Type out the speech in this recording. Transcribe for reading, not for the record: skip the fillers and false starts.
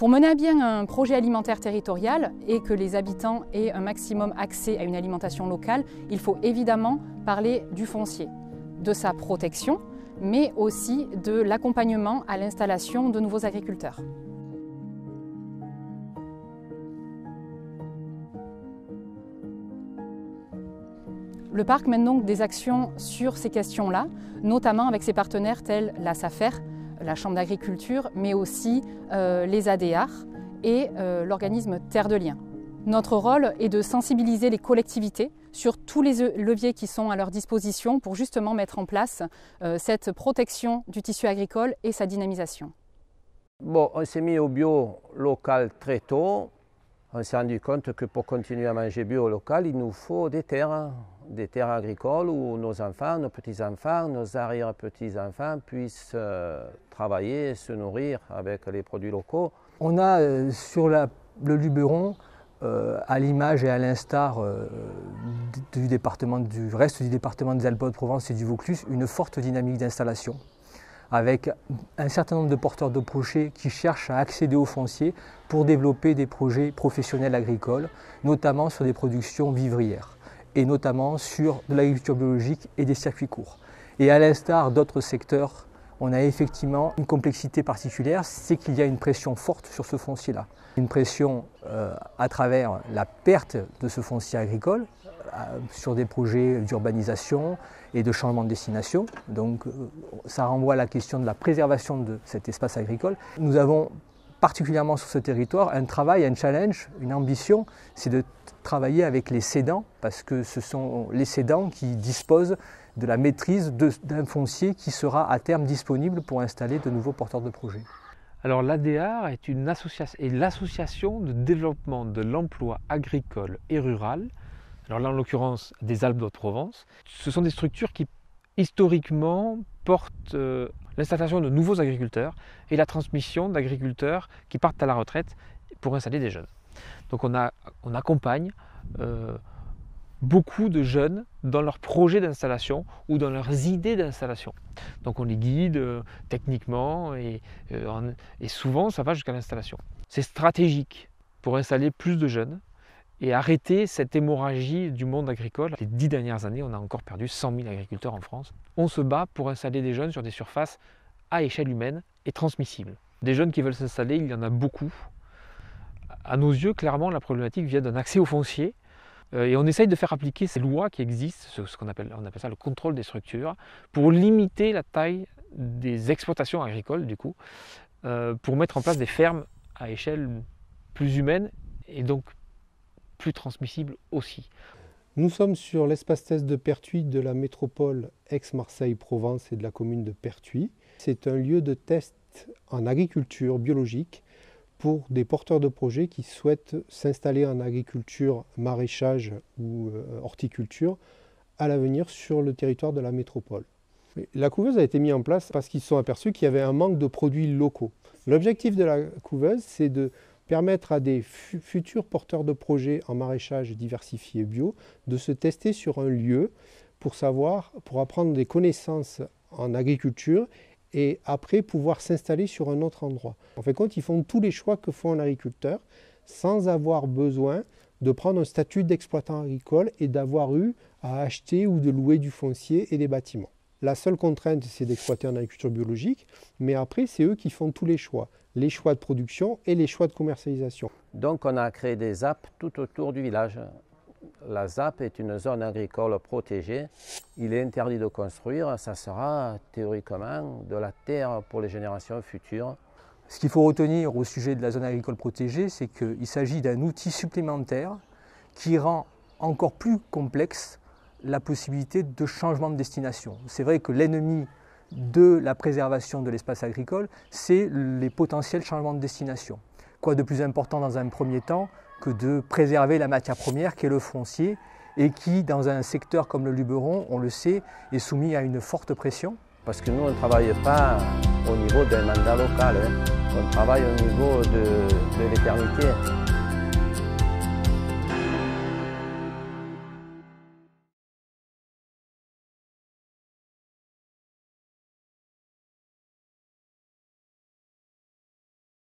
Pour mener à bien un projet alimentaire territorial et que les habitants aient un maximum accès à une alimentation locale, il faut évidemment parler du foncier, de sa protection, mais aussi de l'accompagnement à l'installation de nouveaux agriculteurs. Le parc mène donc des actions sur ces questions-là, notamment avec ses partenaires tels la SAFER, la Chambre d'agriculture, mais aussi les ADR et l'organisme Terre de Liens. Notre rôle est de sensibiliser les collectivités sur tous les leviers qui sont à leur disposition pour justement mettre en place cette protection du tissu agricole et sa dynamisation. Bon, on s'est mis au bio local très tôt. On s'est rendu compte que pour continuer à manger bio local, il nous faut des terres agricoles où nos enfants, nos petits-enfants, nos arrière-petits-enfants puissent travailler et se nourrir avec les produits locaux. On a sur le Luberon, à l'image et à l'instar du reste du département des Alpes-de-Provence et du Vaucluse, une forte dynamique d'installation, avec un certain nombre de porteurs de projets qui cherchent à accéder au foncier pour développer des projets professionnels agricoles, notamment sur des productions vivrières, et notamment sur de l'agriculture biologique et des circuits courts. Et à l'instar d'autres secteurs, on a effectivement une complexité particulière, c'est qu'il y a une pression forte sur ce foncier-là. Une pression à travers la perte de ce foncier agricole, sur des projets d'urbanisation et de changement de destination. Donc ça renvoie à la question de la préservation de cet espace agricole. Nous avons particulièrement sur ce territoire un travail, un challenge, une ambition, c'est de travailler avec les cédants, parce que ce sont les cédants qui disposent de la maîtrise d'un foncier qui sera à terme disponible pour installer de nouveaux porteurs de projets. Alors l'ADR est l'association de développement de l'emploi agricole et rural. Alors là, en l'occurrence, des Alpes-de-Haute-Provence. Ce sont des structures qui, historiquement, portent l'installation de nouveaux agriculteurs et la transmission d'agriculteurs qui partent à la retraite pour installer des jeunes. Donc on accompagne beaucoup de jeunes dans leurs projets d'installation ou dans leurs idées d'installation. Donc on les guide techniquement et souvent ça va jusqu'à l'installation. C'est stratégique pour installer plus de jeunes et arrêter cette hémorragie du monde agricole. Les 10 dernières années, on a encore perdu 100 000 agriculteurs en France. On se bat pour installer des jeunes sur des surfaces à échelle humaine et transmissibles. Des jeunes qui veulent s'installer, il y en a beaucoup. À nos yeux, clairement, la problématique vient d'un accès au foncier. Et on essaye de faire appliquer ces lois qui existent, on appelle ça le contrôle des structures, pour limiter la taille des exploitations agricoles, du coup, pour mettre en place des fermes à échelle plus humaine et donc plus transmissible aussi. Nous sommes sur l'espace test de Pertuis de la métropole Aix-Marseille-Provence et de la commune de Pertuis. C'est un lieu de test en agriculture biologique pour des porteurs de projets qui souhaitent s'installer en agriculture, maraîchage ou horticulture à l'avenir sur le territoire de la métropole. La couveuse a été mise en place parce qu'ils se sont aperçus qu'il y avait un manque de produits locaux. L'objectif de la couveuse, c'est de permettre à des futurs porteurs de projets en maraîchage diversifié bio de se tester sur un lieu pour apprendre des connaissances en agriculture et après pouvoir s'installer sur un autre endroit. En fin de compte, ils font tous les choix que font un agriculteur sans avoir besoin de prendre un statut d'exploitant agricole et d'avoir eu à acheter ou de louer du foncier et des bâtiments. La seule contrainte, c'est d'exploiter en agriculture biologique, mais après, c'est eux qui font tous les choix de production et les choix de commercialisation. Donc on a créé des ZAP tout autour du village. La ZAP est une zone agricole protégée. Il est interdit de construire, ça sera théoriquement de la terre pour les générations futures. Ce qu'il faut retenir au sujet de la zone agricole protégée, c'est qu'il s'agit d'un outil supplémentaire qui rend encore plus complexe la possibilité de changement de destination. C'est vrai que l'ennemi de la préservation de l'espace agricole, c'est les potentiels changements de destination. Quoi de plus important dans un premier temps que de préserver la matière première qui est le foncier et qui, dans un secteur comme le Luberon, on le sait, est soumis à une forte pression. Parce que nous, on ne travaille pas au niveau d'un mandat local, on travaille au niveau de l'éternité.